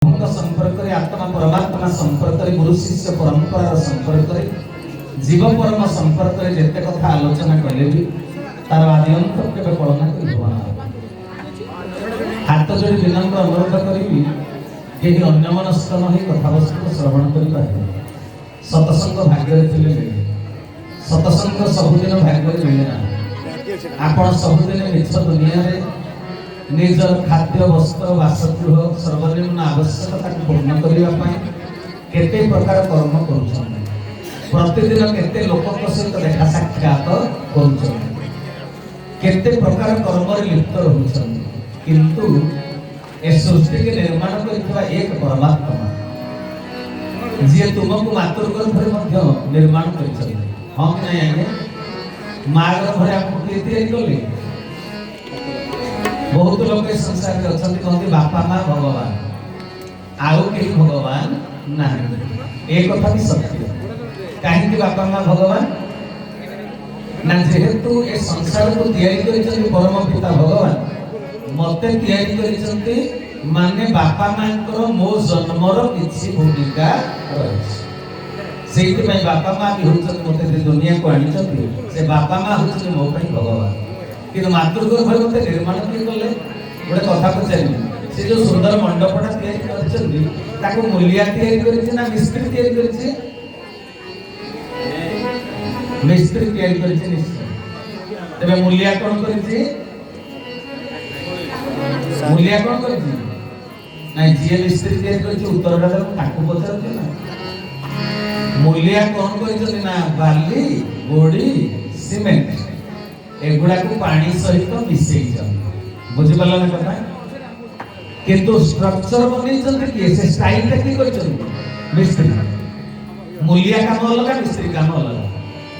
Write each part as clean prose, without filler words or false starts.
संपर्क आत्मा परमात्मा संपर्क गुरु शिष्य परंपरार संपर्क जीव परम संपर्क जिते कथा आलोचना कले भी तार आदि अंत केबे कल्पना हाथ जोड़ी विनम्र अनुरोध करी केही अन्यमनस्क न होई कथा वस्तु श्रवण करि पारे। सतसंग भाग्य थिले मिले, सतसंग सबुदिन भाग्य मिले ना। आपण सबुदिन निज दुनिया रे निजर खाद्य वस्त्र बासगृह सर्वनिम्न आवश्यकता पूर्ण करने केते प्रकार कर्म करुछन, प्रतिदिन केते लोक सहित देखा साक्षात करुछन, केते प्रकार कर्म लिप्त रहुछन, किंतु ए सृष्टि के निर्माण करथिबा एक परमात्मा जे तुमको मातृगर्भ रे निर्माण करिछन। हां कि नहीं आगे माँ गर्भ आपको किए कले बहुत लोग संसार में अच्छा कहते बापा माँ भगवान आउ के भगवान ना एक कथा भी सत्य कहीं बापा माँ भगवान ना जेहेतु ए संसार को तैयारी करिसथि परम पिता भगवान मते तैयारी करिसथि माने बापा माँ को मो जन्मर किछि भूमिका रहिछि। सेहिति पई बापा माँ भी होछन मते दुनिया को आनिछथि से बापा माँ होछन मो पई भगवान कि मातृगर्भ मते निर्माण किए कले गोटे कथा पचारि से जो सुंदर मंडपटा तैयारी करछथि ताको मूलिया तैयारी करछि ना मिस्त्री तैयारी करछि? मिस्त्री तैयारी करछि निश्चय। तबे मूलिया कोन करछि? मूलिया कोन करछि ना जे मिस्त्री तैयारी करछि उत्तरटा ताको पचारछि ना। मूलिया कोन करछि ना बाली गोड़ी सीमेंट एगुड़ा को पानी सहित मिसई बुझी पाला ना कथा किंतु स्ट्रक्चर बनै किए से स्टाइल टा की मिस्त्री मूलिया काम अलग मिस्त्री काम अलग।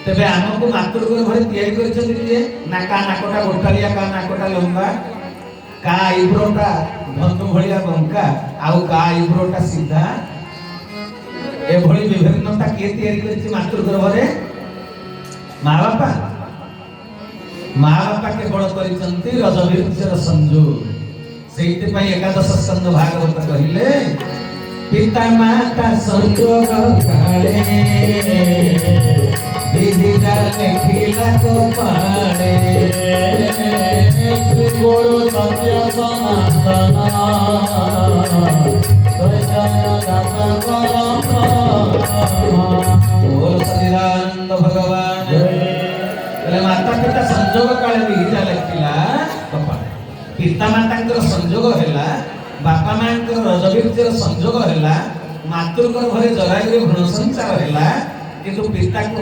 तेबे आमको मातृगर्भ तैयारी किए नाका नाकटा गोठालिया का नाकटा लंबा का आईब्रोटा धनु भलिया बंका आउ का आईब्रोटा सीधा एभली विभिन्नता किए तैयारी करछि मातृगर्भ रे? माँ बापा माँ बापा केवल करिसंती रजवीर्यर संयोग। सेहिति पई एकादश स्कंद भागवत कहिले पिता माता संयोग काले विधि जाने खिला को पाड़े गुरु सत्य सनातन बोल सच्चिदानंद भगवान माता पिता संजोग काले विहिता लखिला पिता माता संजोग हैला बापा माँ रजवीर्यर संजोग हैला मातृगर्भ जरायुरे भ्रूण संचार हैला किंतु पिता को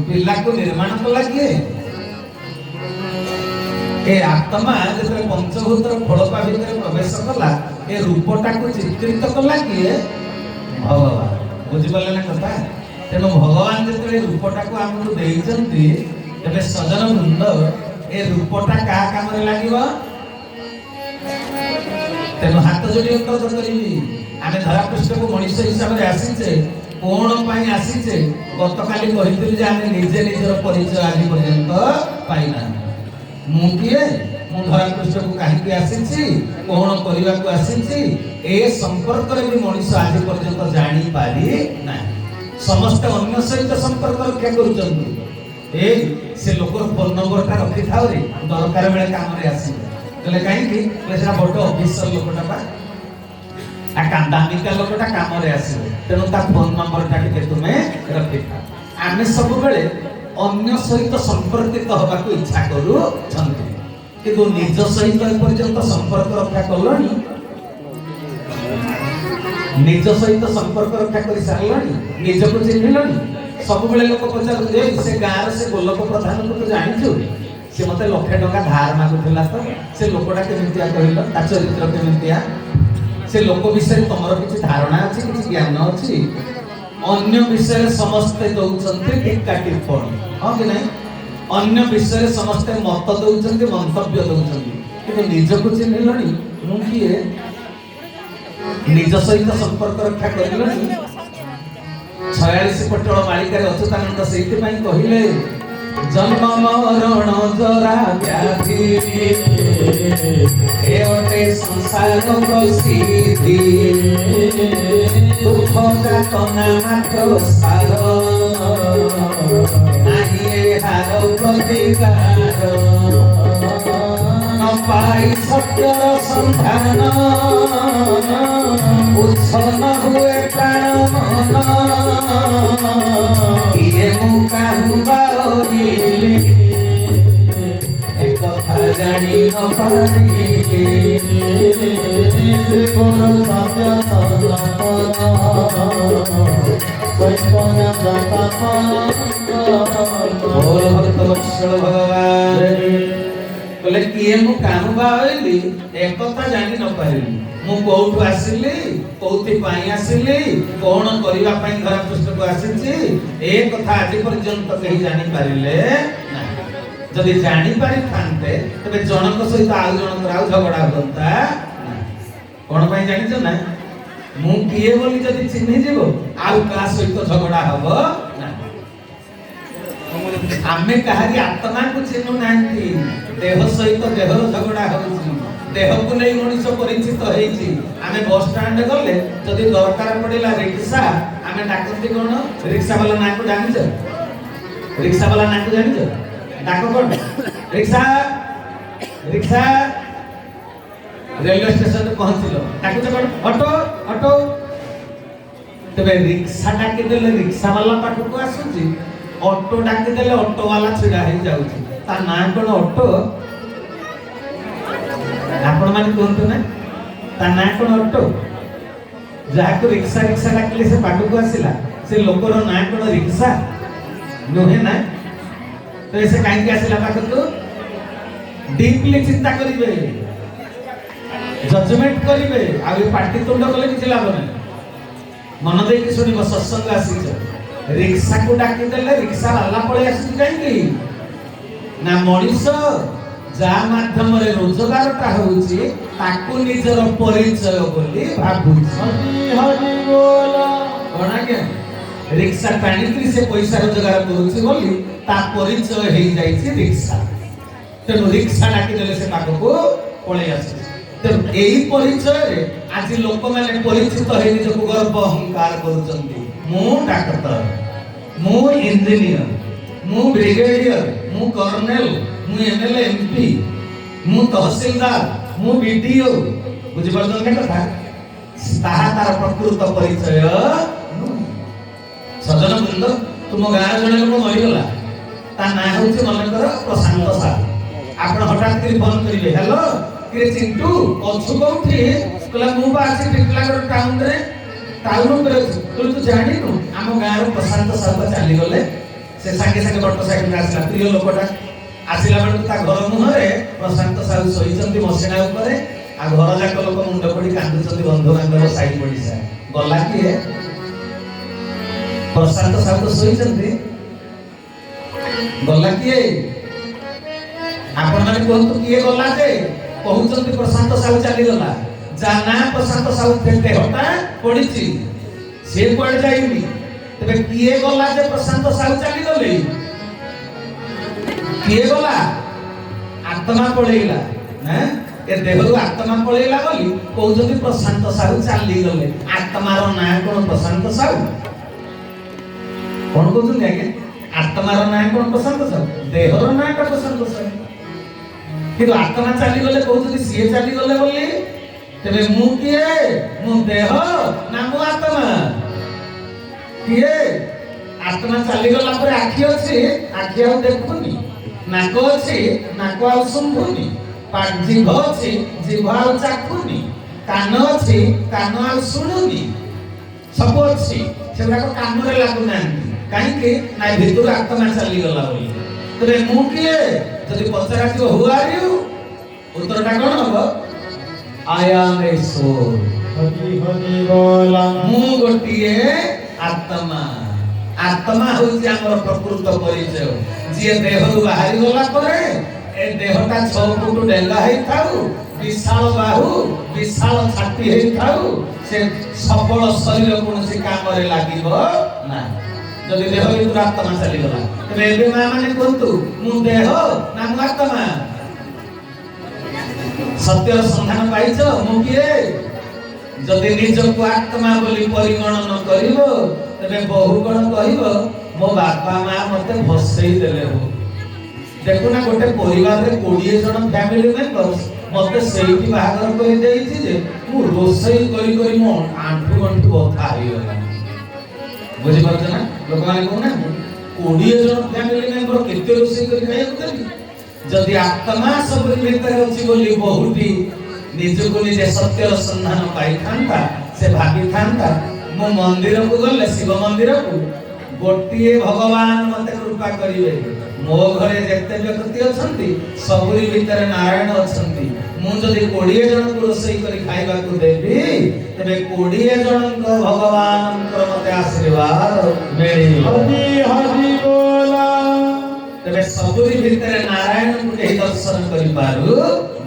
पिला को निर्माण कला किए? ए आत्मा जब पंचभूतर खोलपा भितर प्रवेश कला ए रूपटा को चित्रित कला किए? भगवान। बुझी पाले ना कथा? तेणु भगवान जब रूपटा को आमको देइचंती तबे सजन वृंद ए रूपटा का काम रे लागिबो? तेणु हाथ जोड़ी उत्तर करिबी आमे धरा पृष्ठ को मनुष्य हिसाब रे आसीचे कोण पाई आसीचे गतकाली कहितली जे आमे निजे निजर परिचय आदि पर्यंत पाइना। मु किए मु धरा पृष्ठ को काहे आसीची कोण करिवा को आसीची ए संपर्क रे भी मनुष्य आदि पर्यंत जानि पारि ना। समस्त अन्य सहित संपर्क रक्षा करूचंती ए से लोकर फोन नंबर ता रखि थाओ रे दरकार बेले काम रे आसी तले काहे कि लेसरा बड ऑफिसर लोकटा बा आ कांदामिका लोकटा काम रे आसी तेनु ता फोन नंबर ता के तुमे रखि था। आमे सब बेले अन्य सहित संपर्कित होबा को इच्छा करू छंती किंतु निज सहित पर्यंत संपर्क रक्षा करलनी निज सहित संपर्क रक्षा करि सारलनी निज को चिन्हलनी। सब बेले लोक पचार से गाँव से गोलक प्रधान को तो जानिछु से मते लक्षे टका धार मागुथिला तो से लोकटा केमितिया कहिलो ता चरित्र केमितिया से लोक विषय तमरो किछि धारणा अछि किछि ज्ञान अछि? अन्य विषय समस्त दउचंती टिक्का टिप्पणी हां कि नहीं? अन्य विषय समस्त मत दउचंती मंतव्य दउचंती किंतु निज को चिन्हलनी मु किए निज सहित संपर्क रक्षा करिलनी। 46 पटल मालिका अच्युतानंद से कहले जन्म मरण जरा व्याधि एवटे संसार प्रसिद्धि दुख जातना मात्र सार नाही हार प्रतिकार न पाई सत्यर संधान उत्सन्न हुए प्राण मन ये मुका बारिले एक कथा जानी न पारिले त्रिपुर बोल भक्त वत्सल भगवान बोले किए मु काम बाइली एक कथा जानी न पारिली मु कोठु आसिली कोथि पाई आसिली कोन करिवा पई धरा पृष्ठ को आसिछि ए कथा आज पर्यंत कहि जानी पारिले ना जदि जानी पारि थांते तबे जनक सहित आउ जनक आउ झगड़ा होता कोन पई जानि छ ना मु किए बोली जदि चिन्हि जेबो आउ का सहित झगड़ा हबो ना आमे कहारी आत्मा को चिन्हु नांती देह सहित देहर झगड़ा होउछि देह को नै मनुष्य परिचित हेछि आमे बस स्टैंड गले जदि दरकार पड़िला रिक्शा आमे डाकती कोन रिक्शा वाला ना को जानि छ रिक्शा वाला ना को जानि छ डाको कोन रिक्शा रिक्शा रेलवे स्टेशन पे पहुंचलो डाको कोन ऑटो ऑटो तबे रिक्शा डाके देले रिक्शा वाला पाखो को आसुछि ऑटो डाके देले ऑटो वाला छिड़ा हे जाउछि ता ना कोन ऑटो आपण माने कोंतो ना ता ना कोन ऑटो जाको रिक्शा रिक्शा डाकले से पाखो को आसिला से लोकर ना कोन रिक्शा नोहे ना तो ऐसे काहे के आसिला पाखो को डीपली चिंता करिवे जजमेंट करिवे आ ए पार्टी तुंड कले किछ लाभ नै मन दे के सुनिबो सत्संग आसी रिक्शा को डाकी देले रिक्शा वाला पळे आसी काहे ना मनीष जा माध्यम रे रोजगारटा होउची ताकू निजर परिचय बोली भाबुची हरि बोल कोना के रिक्शा टाणी से पैसा रोजगार करूची बोली ता परिचय हेई जाईची रिक्शा तेनु रिक्शा डाकी देले से पाखो को पळे आसी तेनु एही परिचय रे आज लोक माने परिचित हेई निजको गर्व अहंकार करूचंती मु डॉक्टर मु इंजीनियर मु ब्रिगेडियर मु कर्नल मु एमएलए एमपी मु तहसीलदार मु बीडीओ बुझि परछन के कथा ताहा तार प्रकृत परिचय सजन बृंद तुम गाँ जने लोक मरि गला ता ना होछि मनकर प्रशांत साहब आपण हठात करी फोन करिवे हेलो किरे चिंटू अछु कोठी कला मु बा आछि टिटलागढ़ टाउन रे टाउन पर तू जानि नु हम गाँ रो प्रशांत साहब चली गले से संगे संगे मोटरसाइकिल आसला प्रिय लोकटा आसिला बेलू ता घर मुहरे प्रशांत साहब सहीचंती मसिना ऊपर आ घर जाक लोक मुंड पड़ी कांदुचंती बंधु बांधव साइड पड़ीसा गला किए प्रशांत साहब सहीचंती गला किए आपण माने कोन तो किए गला जे कहउचंती प्रशांत साहब चली गला जाना प्रशांत साहब फेटे होता पड़ीची से पड़ जाइनी तबे किए गला जे प्रशांत साहब चली गले किए गला आत्मा पळेला हैं ए देहरु आत्मा पळेला बोली कहउचंती प्रशांत साहब चली गले आत्मार ना कोन प्रशांत साहब कोन कहउचंती आगे आत्मार ना कोन प्रशांत साहब देहर ना का प्रशांत साहब किंतु आत्मा चली गले कहउचंती सिए चली गले बोली तबे मु किए मु देह ना मु आत्मा किए आत्मा चली गला पर आखि अछि आखि आ देखुनी नाक अछि नाक आ सुंभुनी जीभ अछि जीभ आ चाखुनी कान अछि कान आ सुनुनी सब अछि सेरा को कान रे लागु नांती काहे के ना भितर आत्मा चली गला बोली तबे मु किए जदि पचराती हु आर यू उत्तरटा कोन हबो I am a soul. Hari Hari बोला मु गोटिए आत्मा आत्मा होछि हमर प्रकृत परिचय जे देहरु बाहरी गला परे ए देहटा 6 फुट डेंगा हेई थाउ विशाल बाहु विशाल छाती हेई थाउ से सबल शरीर कोनसी काम रे लागिबो ना जदि देह भितर आत्मा चली गला तबे एबे मां माने कोंतु मु देह ना मु आत्मा सत्य संधान पाइछ मु किए जदि निजको आत्मा बोली परिगणन करिवो तबे बहु गण कहिवो मो बापा मां मते भसई देले हो देखो ना गोटे परिवार रे 20 जन फैमिली मेंबर्स मते सेठी बाहागर करि देइछि जे मु रोसई करी करी मो आंठू गंठू बथा आइ गला बुझि पाछ ना लोक माने कोना 20 जन फैमिली मेंबर केते रोसई करि खाइ देबी जदि आत्मा सब भीतर अछि बोली बहुटी निजको निजे सत्यर संधान पाई थांता से भागी थांता मो मंदिर को गले शिव मंदिर को गोटिए भगवान मते कृपा करिवे मो घरे जेते व्यक्ति अछंती सबरी भीतर नारायण अछंती मु जदि 20 जन को रोसई करी खाइबा को देबी तबे 20 जन को भगवान मते आशीर्वाद मिली हरि हरि बोला तबे सबरी भीतर नारायण को केहि दर्शन करि पारु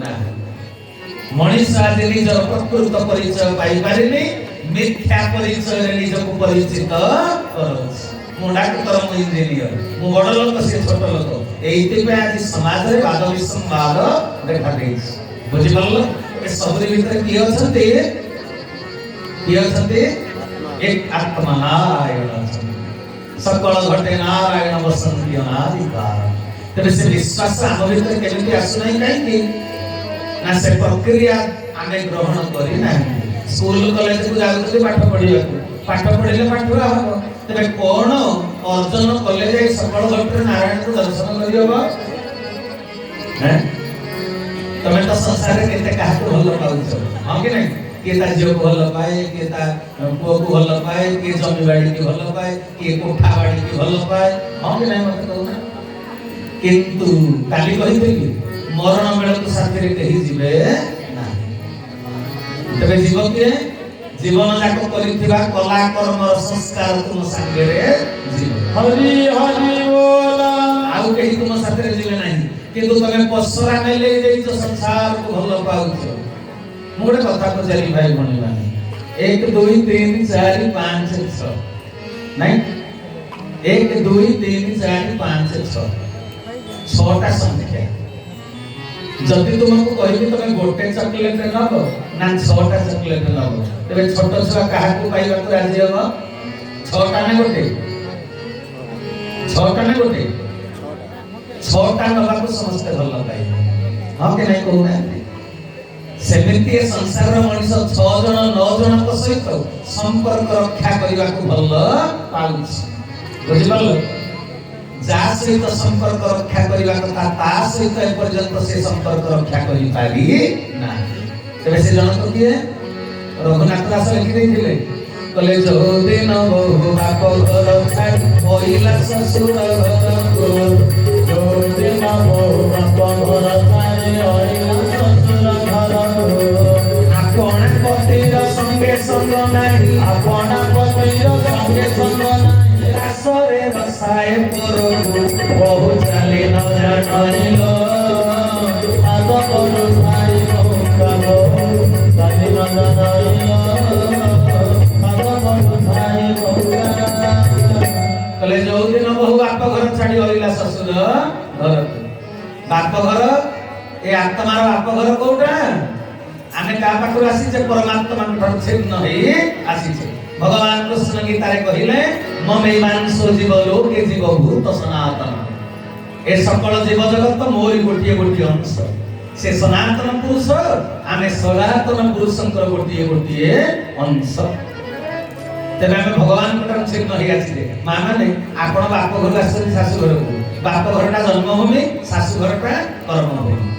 ना मनुष्य आदि निजर प्रकृत परिचय पाई पारिनी मिथ्या परिचय रे निजको परिचित करछ मु डाक्टर मु इंजीनियर मु बड़ लोक से छोट लोक एइते पे आज समाज रे वाद विसंवाद देखा देइछ बुझि परलो ए सबरी भीतर की अछंती एक आत्मा नारायण अछंती सकल घटे नारायण वसंती अनादिकार तबे से विश्वास हम भीतर केमिति आसु नै काई कि ना से प्रक्रिया आमे ग्रहण करी ना स्कूल कॉलेज को जाउते पाठ पढिले पाठ हो तबे कोन अर्जन कले जाई सकल घटे नारायण को दर्शन करियो हैं तमे तो संसार रे केते काहा को भलो पाउछ हां कि नै के ता जो भलो पाए के ता पुओ को भलो पाए के जमी बाड़ी के भलो पाए के कोठा बाड़ी के भलो पाए हां कि नै मते कहू किंतु काली कहि देली मरण बेला तो साथी रे कहि जिवे ना तबे जीव के जीवन जाक करिथिबा कला कर्म संस्कार तुम संगे रे जीव हरि हरि बोला आउ कहि तुम साथी रे जिवे नाही किंतु तमे पसरा नै ले जाई तो संसार को भलो पाउछ मोडे कथा को चली भाई भणी माने 1 2 3 4 5 6 नहीं 1 2 3 4 5 6 6टा संख्या जदि तुमको कहबी तमे गोटे चॉकलेट नब ना 6टा चॉकलेट नब तबे छोट छुआ काहा को पाइबा को राजी हो 6टा ना गोटे 6टा ना गोटे 6टा नबा को समस्त भलो पाइबे हां के नै कहू ना सेमिति संसार मनुष्य 6 जन 9 जन को सहित संपर्क रक्षा करबा को भलो पाउछ बुझि परलो जा सहित संपर्क रक्षा करबा कथा ता सहित ए पर्यंत से संपर्क रक्षा करि पारी ना तबे से जन को किए रघुनाथ दास लिखि दैथिले कले जो दिन बहु बाप घर छाड़ी पहिला ससुर घर को जो दिन बहु बाप घर छाड़ी पहिला ससुर घर आपण पतिर संगे संग नाही आपण पतिर संगे संग नाही रासरे बसाए परबु बहु चाली न जानिलो आग करू भाई बहु काबो चाली न जानिलो आग करू भाई बहु कले जो दिन बहु बाप घर छाड़ी होइला ससुर घर बाप घर ए आत्मार बाप घर कोटा आमे का पाखु आसी जे परमात्मा ठार छिन्न होई आसी छे भगवान कृष्ण गीता रे कहिले ममेवांसो जीव लोके जीव भूत सनातन ए सकल जीव जगत मोरी गोटिए गोटिए अंश से सनातन पुरुष आमे सनातन पुरुषंकर गोटिए गोटिए अंश तेना में भगवान ठार छिन्न होई आसी मां माने आपण बाप घर आसी सासु घर को बाप घरटा जन्मभूमि सासु घरटा कर्मभूमि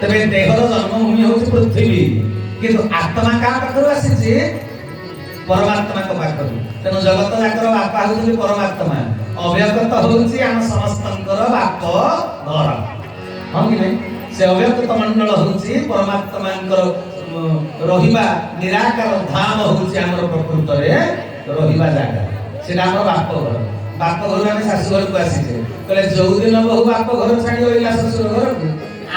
तबे देहर जन्मभूमि होछि पृथ्वी किंतु आत्मा का पाखर आसी जे परमात्मा को पाखर तेनो जगत जाकर बापा होछि परमात्मा अव्यक्त होछि हम समस्तंकर बाप घर हम कि नै से अव्यक्त मंडल होछि परमात्मांकर रहिबा निराकार धाम होछि हमर प्रकृत रे रहिबा जागा से हमर बाप घर में सासु घर को आसी जे कहले जो दिन बहु बाप घर छाडी होइला ससुर घर को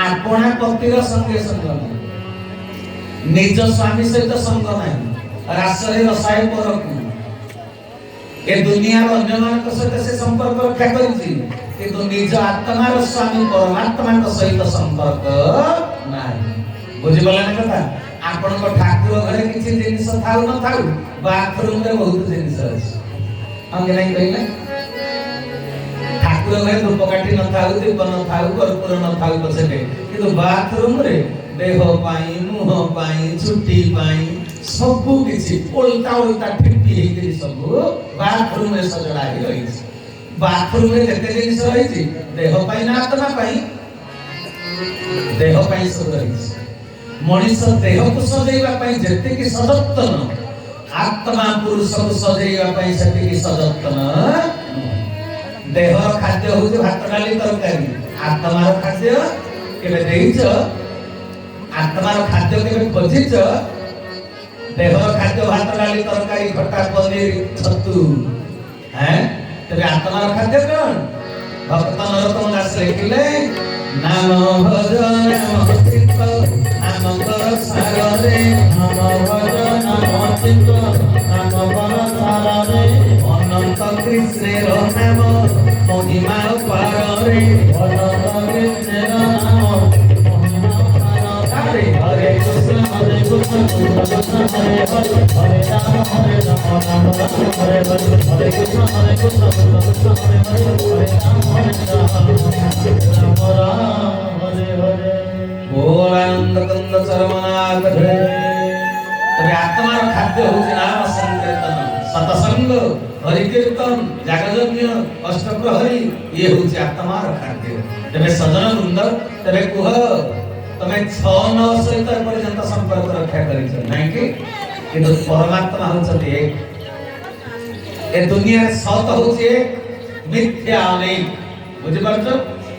आपणा पतिर संगे संग नहीं निज स्वामी सहित संग नहीं रासरे रसाय परकु ए दुनिया अन्य मान सहित से संपर्क रक्षा करिछि किंतु निज आत्मार स्वामी परमात्मा सहित संपर्क नाही। बुझि बोला ना कथा। आपण को ठाकुर घरे किछि जिनिस थाउ न थाउ बाथरूम रे बहुत जिनिस अछि। हम के नहीं कहिला ठाकुर घरे धूपकाठी न थाउ दीप न थाउ कर्पूर न थाउ पछे किंतु बाथरूम रे देह पाई मुह पाई छुट्टी पाई सबु किछि उल्टा उल्टा ठिकी हेकि सबु बाथरूम रे सजड़ा ही रही। बाथरूम रे जते जिनिस रही देह पाई ना आत्मा पाई देह पाई सब रही। मनुष्य देह को सजेइबा पाई जते कि सजतन आत्मा पुरुष को सजेइबा पाई सेते कि सजतन। देह खाद्य होजे भात डाली तरकारी आत्मा खाद्य केबे देइछ आत्मा खाद्य केबे खोजिछ देह खाद्य भात डाली तरकारी खट्टा पनीर छतु हैं तेरे आत्मा खाद्य कौन भक्त नरोत्तम दास लिखिले नाम भज नाम चित्त नाम कर सागरे नाम भज नाम चित्त नाम कर सागरे अनंत कृष्णेर नाम महिमा पारे अनंत कृष्णेर नाम हरे कृष्ण कृष्ण कृष्ण हरे हरे हरे राम राम हरे हरे हरे कृष्ण कृष्ण कृष्ण हरे हरे हरे राम राम राम हरे हरे। बोल आनंद कंद चरमनाथ जय। तबे आत्मार खाद्य होछि नाम संकीर्तन सतसंग हरि कीर्तन जागयज्ञ अष्टप्रहरी ये होछि आत्मार खाद्य। तबे सजन वृंद तबे कुह तमे 6-9 सहित पर्यंत संपर्क रक्षा करिछ नाही कि किंतु परमात्मा होचते एक ए दुनिया सत होचे एक मिथ्या अनेक। बुझि परछ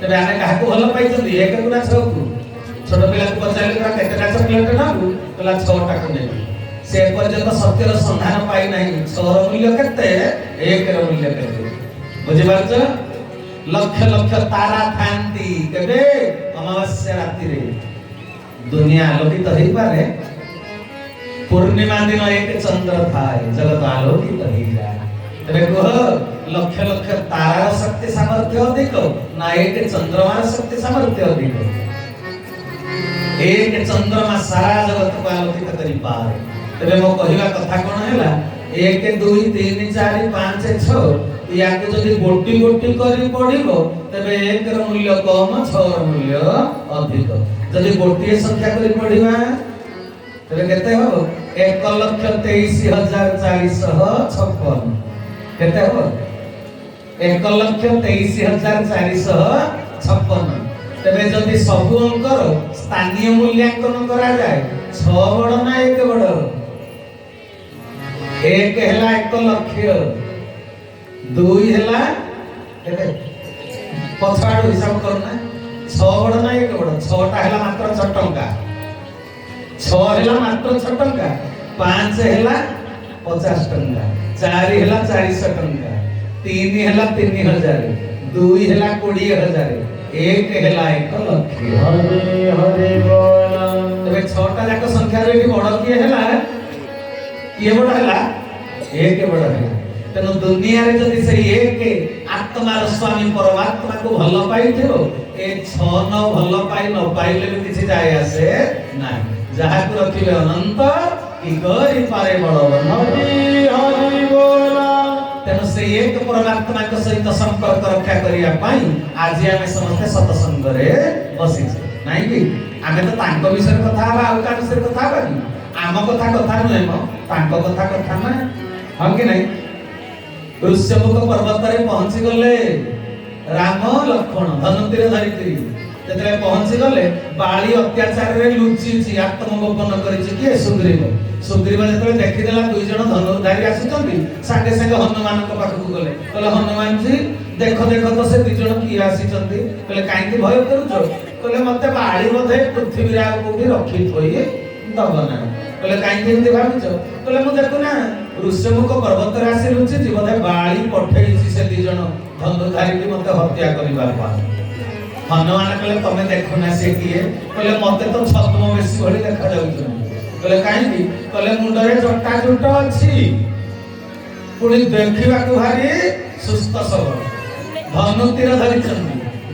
तबे आने काहको भल पाइछथि एक गुना 6 को छोट पिला को पचारले तरा केतेटा चॉकलेट नाबु तला 6 टा को नै से पर्यंत सत्यर संधान पाई नाही 6 र मूल्य केते 1 र मूल्य केते। बुझि परछ लक्ष लक्ष तारा थांती केबे अमावास्या राति रे दुनिया आलोकित हो पारे पूर्णिमा दिन एक चंद्र थाए जगत आलोकित हो जाए। तबे कह लक्ष लक्ष तारार शक्ति सामर्थ्य अधिक ना एक चंद्रमार शक्ति सामर्थ्य अधिक। एक चंद्रमा सारा जगत को आलोकित करि पारे। तबे मो कहिवा कथा कोन हैला 1 2 3 4 5 6 या को जदि गोटी गोटी करी पड़िबो तबे 1 र मूल्य कम 6 र मूल्य अधिक। जदि गोटी संख्या करी पड़िबा तबे केते हो 1,23,456 केते हो 1,23,456। तबे जदि सब अंकर स्थानीय मूल्यांकन करा जाए 6 बड़ ना 1 बड़ 1 हैला 1 लक्ष 2 हैला केते पछाड़ हिसाब करना 6 बड़ ना 1 बड़ 6 टा हैला मात्र 6 टंका 6 हैला मात्र 6 टंका 5 हैला 50 टंका 4 हैला 400 टंका 3 हैला 3000 2 हैला 20000 1 हैला 1 लक्ष। हरे हरे बोल। तबे 6 टा जाक संख्या रे बड़ किए हैला किए बड़ हैला 1 बड़ हैला। तेनु दुनिया रे जदि से एक आत्मार स्वामी परमात्मा को भल पाइथिबो ए 6-9 भल पाई न पाइले भी किछि जाय आसे नाही। जहा को रखिले अनंत की करि पारे बड़ हरि हरि बोला। तेनु से एक परमात्मा के सहित संपर्क रक्षा करिया पाई आज आमे समस्त सत्संग रे बसी नाही कि आमे तो तांको विषय कथा बा आ का विषय कथा बा कि आम कथा कथा नय म तांको कथा कथा ना हम कि नहीं। ऋष्यमुख पर्वत रे पहुंची गले राम लक्ष्मण धनुतीर धरित्री जेतले पहुंची गले बाली अत्याचार रे लुचीची आत्मगोपन करिछि कि सुग्रीव सुग्रीव जेतले देखि देला दुई जण धनुर्धारी आसीचंती संगे संगे हनुमान को पाखु गले कहले हनुमान जी देखो देखो तो से दुई जण की आसीचंती कहले काई की भय करूछो कहले मते बाली बधे पृथ्वी रे आ कोठी रखी थोई दबना कहले काई केमती भाबिचो कहले मु देखु ना ऋष्यमुख पर्वत रे आसी लुचीची बधे बाली पठेइछि से दुई जण धनुर्धारी की मते हत्या करिबार पा हनुमान कहले तमे देखो ना से किए कहले मते तो छद्मवेशी भली देखा जाउछ कहले काई की कहले मुंडरे जटा जुट अछि पुणी देखा भारी सुस्थ सबल धनु तीर धरी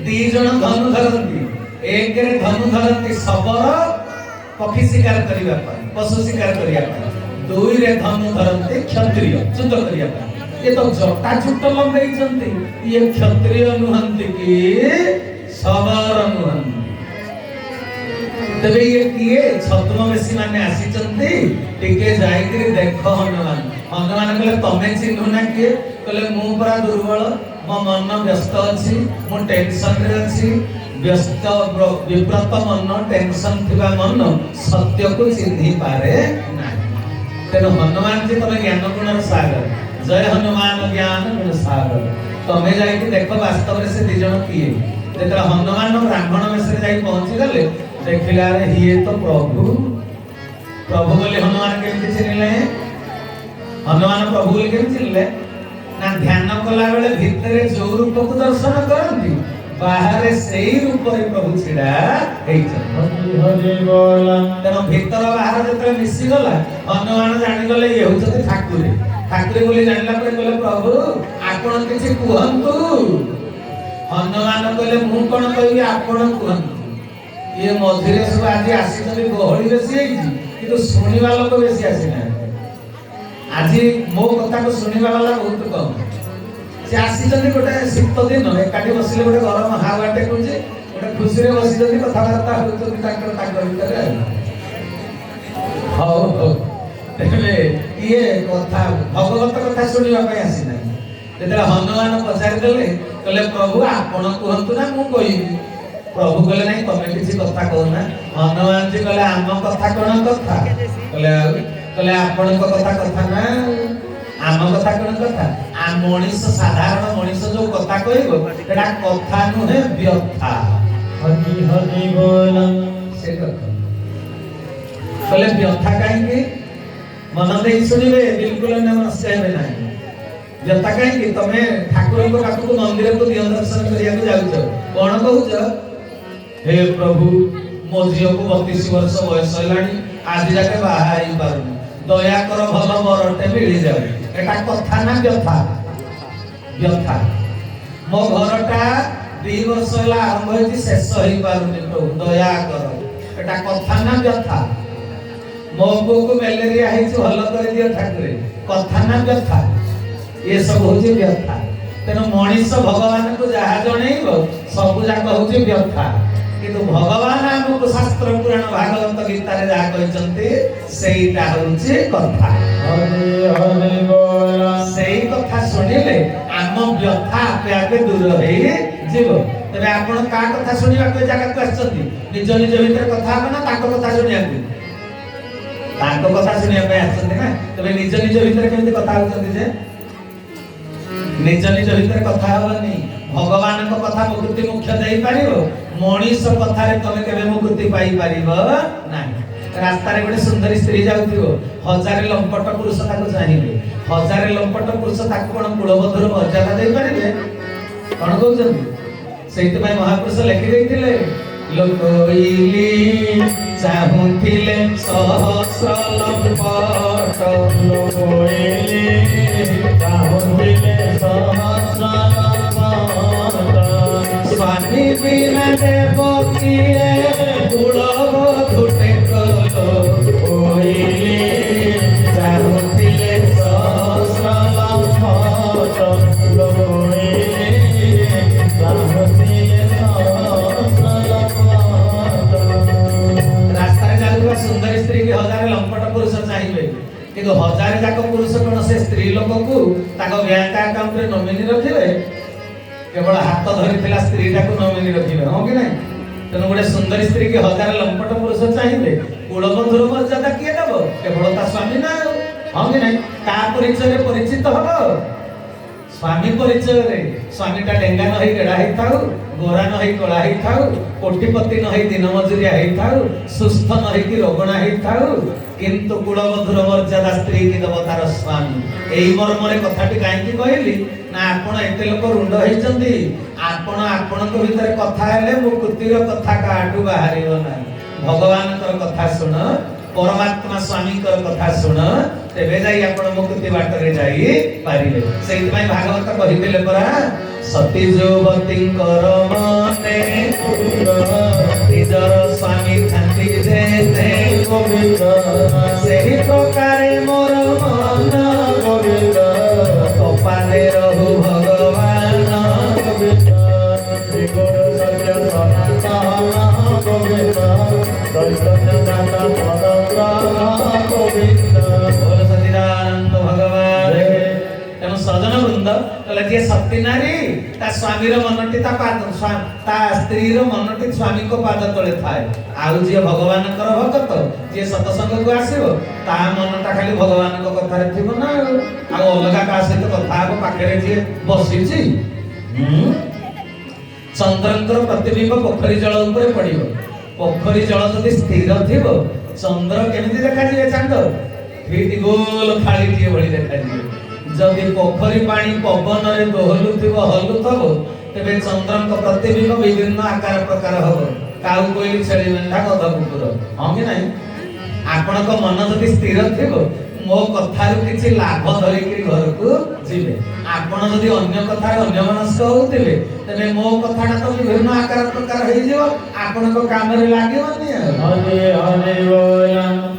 दी जन धनु धरती एक धनु धरती शबर पक्षी शिकार करने पशु शिकार करने दुई रे धनु धरती क्षत्रिय युद्ध करने ये तो जटा छुट लंबे ये क्षत्रिय नुहंती कि शबर नुहंती तबे ये किए छद्मवेशी माने आसीचंती टिके जाई करी देखो हनुमान हनुमान कहले तमे चिन्हु ना किए कहले मु परा दुर्बल मो मन व्यस्त अछि मु टेंशन रे अछि व्यस्त विव्रत मन टेंशन थिबा मन सत्य को चिन्हि पारे ना तेनो हनुमान जी तमे ज्ञान गुणर सागर जय हनुमान ज्ञान गुण सागर तमे जाई कि देखो वास्तव रे से दिजन किए जेतरा हनुमान ब्राह्मण में से जाई पहुंची गले देखिला रे ये तो प्रभु प्रभु बोले हनुमान केमती चिन्हले हनुमान प्रभु बोले केमती चिन्हले ना ध्यान कला बेले भितरे जो रूप को दर्शन करंती बाहर सेही रूप रे प्रभु छिड़ा हेइछन हरि बोल तेनो भीतर बाहर जतरे मिसी गला हनुमान जानि गले ये होते ठाकुर ठाकुर बोले जानला पर बोले प्रभु आपण किछि कुहंतु हनुमान कहले मु कोन कहबी आपण कुहंतु ये मझिरे सब आज आसी गहली बेसी कि शुणा लोक बेसी आसीना आज मो कथा को शुणा वाला बहुत कम से आसी गोटे शीत दिन एकाठी बसिले गोटे गरम हावा टेकुचे गोटे खुशी रे बसी कथबार्ता होते ये कथा भगवत कथा शुणा आसीना जो हनुमान पचारि देले कहले प्रभु आपण कहतु ना मु कहबी प्रभु कहले नहीं तमे किसी कथा कहना हनुमान जी कहले आम कथा कोन कथा कहले आपण को कथा ना आम कथा कोन कथा आ मनीष साधारण मनीष जो कथा कहबो एटा कथा नुहे व्यथा हरि हरि बोल से कथा कहले व्यथा काहे मन दे सुनिबे बिल्कुल नमस्ते हेबे नाही व्यथा काहे तमे ठाकुर को पाखु मंदिर को दियो दर्शन करिया को जाउछ कोन कहउछ हे प्रभु मो झील को 32 वर्ष बयस हेलानी आज जाके बाहर पारुनी दया कर भल बरटे मिली जाए एटा कथा ना व्यथा व्यथा मो घरटा 2 वर्ष होला आरंभ होई शेष होई पारुनी प्रभु दया कर एटा कथा ना व्यथा मो को मलेरिया हेछि भल कर दियो ठाकुर कथा ना व्यथा ये सब होछि व्यथा तेनो मनीष भगवान को जहा जणैबो सब जाक होछि व्यथा किंतु भगवान हमको शास्त्र पुराण भागवत गीता रे जा कहचंती सेईटा होउची कथा हरि हरि बोल सेई कथा सुनिले आम व्यथा आपे आपे दूर होई जीव तबे आपण का कथा सुनिबा को जागा को आछंती निज निज भीतर कथा हो ना ताको कथा सुनिया ताको कथा सुनिया पे आछंती ना तबे निज निज भीतर केमती कथा होचंती जे निज निज भीतर कथा होनी भगवान को कथा मुक्ति मुख्य देई पारिबो मनीष कथा रे तमे केबे मुक्ति पाई पारिबो नाही रास्ता रे गोटे सुंदरी स्त्री जाउथिबो हजार लंपट पुरुष ताको चाहिबे हजार लंपट पुरुष ताको कोन कुलबधुर मर्यादा देई पारिबे कोन कहउछन सेति पय महापुरुष लेखि देइथिले लोकइली चाहुथिले सहस्र लंपट लोकइली चाहुथिले सहस्र स्वामी बिना देव किए कुलबधुटे कलो ओइली चाहुथिले सहस्र लंपट लोकइली चाहुथिले सहस्र लंपट रास्ता रे जाउवा सुंदर स्त्री के हजार लंपट पुरुष चाहिए किंतु हजार जाक पुरुष कोन से स्त्री लोक को ताको बैंक अकाउंट रे नॉमिनी रखिबे केवल हाथ धरी स्त्री टाक नमिनी रखिबे हो कि नहीं तेणु गोटे सुंदर स्त्री के हजार लंपट पुरुष चाहिए कुलबंधुर मर्यादा किए देव केवल ता स्वामी ना हाँ कि नहीं का परिचय परिचित हम स्वामी परिचय रे स्वामीटा डेंगा न होई गेड़ा होई थाउ गोरा न होई कला होई थाउ कोटिपति न होई दिन मजुरिया होई थाउ सुस्थ न होई कि रोगणा होई थाउ किंतु कुलबंधुर मर्यादा स्त्री की देव तार स्वामी एई मर्मरे कथाटी काहेकि कहली ना आपण एते लोक रुंड होइचंदी आपण आपण को भीतर कथा हेले मुक्तिर कथा काटू बाहरियो ना भगवान कर कथा सुन परमात्मा स्वामी कथा शुण तेबे जाई आपण मुक्ति बाटरे जाई पारिबे सेहि पई भागवत कहिबेले परा सती युवती मने निजर स्वामी थांती जे गोविंद सेहि प्रकारे मोर मन गोविंद कपाले रहु भगवान गोविंद गुरु सत्य सनातन गोविंद दैतन्य दाता पदग्रह गोविंद बोल सच्चिदानंद भगवान तेणु सजन वृंद कहले जे सती नारी ता स्वामी रो मनटी ता पाद ता स्त्री रो मनटी स्वामी को पाद तळे थाए आउ जे भगवान कर भक्त जे सत्संग को आसीबो ता मनटा खाली भगवान को कथा रे थिबो ना आ अलगा का सहित कथा को पाखरे जे बसिछि चंद्रंकर प्रतिबिंब पोखरी जल ऊपर पड़िबो पोखरी जल जदि स्थिर थिबो चंद्र केमिति देखा जिवे चांद ठीक गोल थाली टिए भଳି देखा जिवे जदि पोखरी पानी पवन रे दोहलुथिबो हलुथबो तेबे चंद्रंक प्रतिबिंब विभिन्न आकार प्रकार हबो काउ कोइली छेली मेंढा गधा कुकुर हां कि नाही आपणक मन जदि स्थिर थिबो मो कथार किछि लाभ धरि कि घर को जिवे आपण जदि अन्य कथा अन्य मनस्क होतिबे तबे मो कथाटा तो विभिन्न आकार प्रकार होई जिवो आपणक काम रे लागिवनी हरे हरे बोल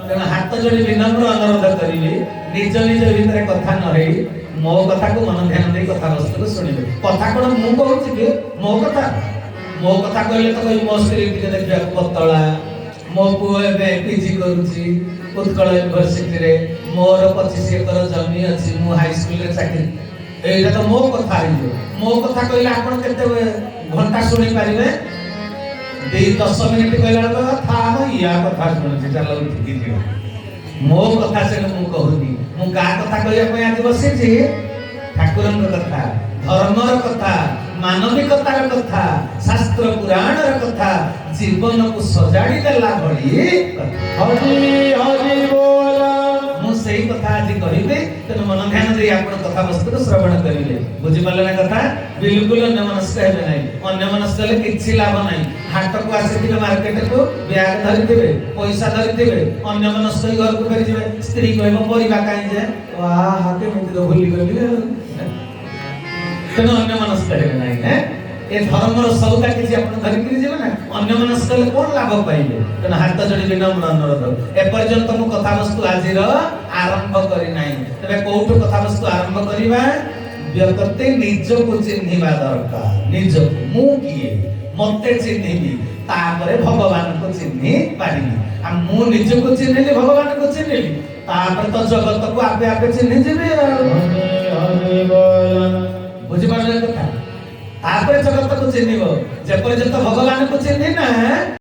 तेना हाथ जोड़ी विनम्र अनुरोध करिवे निज निज भितरे कथा न रही मो कथा को मन ध्यान दे कथा वस्तु को सुनिबे कथा कोन मु कहूछि कि मो कथा कहले तो कोई मो स्त्री के देखिया पतला मो पुओ एबे पीजी करूछि उत्कल यूनिवर्सिटी रे मोर 25 एकर जमी अछि मु हाई स्कूल रे चाकरी एटा तो मो कथा हियो मो कथा कहले आपण केते घंटा सुनि पारिबे 10 मिनिट कहला था हम या कथा सुनि चलो ठीक जी मो कथा से मु कहूनी मु गा कथा कहया पय आज बसिछि ठाकुरन कथा धर्मर कथा मानविकतार कथा शास्त्र पुराण कथा जीवन को सजाड़ी देला भली हरि हरि बोल मु सेही कथा आज कहिबे तने मन ध्यान दे आपण कथा वस्तु को श्रवण करिले बुझि पाले ना कथा बिल्कुल अन्य मनस्क हेबे नै अन्य मनस्क ले किछि लाभ नै हाट को आसीथिबे मार्केट को बैग धरिथिबे पैसा धरिथिबे अन्य मनस्क घर को फेरि जिवे स्त्री कहबो परिबा काई जे वाह हाते मुति तो भूली गली तेणु अन्य मनस्क हेबे नै हे ए धर्मर सौदा किछि आपण धरि कि जेबे ना अन्य मनस्क ले कोन लाभ पाइबे तेणु हाथ जोड़ी विनम्र अनुरोध ए पर्यंत मु कथा वस्तु आजिर आरंभ करि नै तबे कोउठ कथा वस्तु आरंभ करिबा व्यक्ति निज को चिन्हिबा दरकार निज मु किए मते चिन्हिबी तापरे भगवान को चिन्हि पारिबी आ मु निज को चिन्हिली भगवान को चिन्हिली तापर तो जगत को आपे आपे चिन्हि जेबे हरि बोल बुझि पाले कथा तापर जगत को चिन्हिबो जे पर्यंत भगवान को चिन्हि ना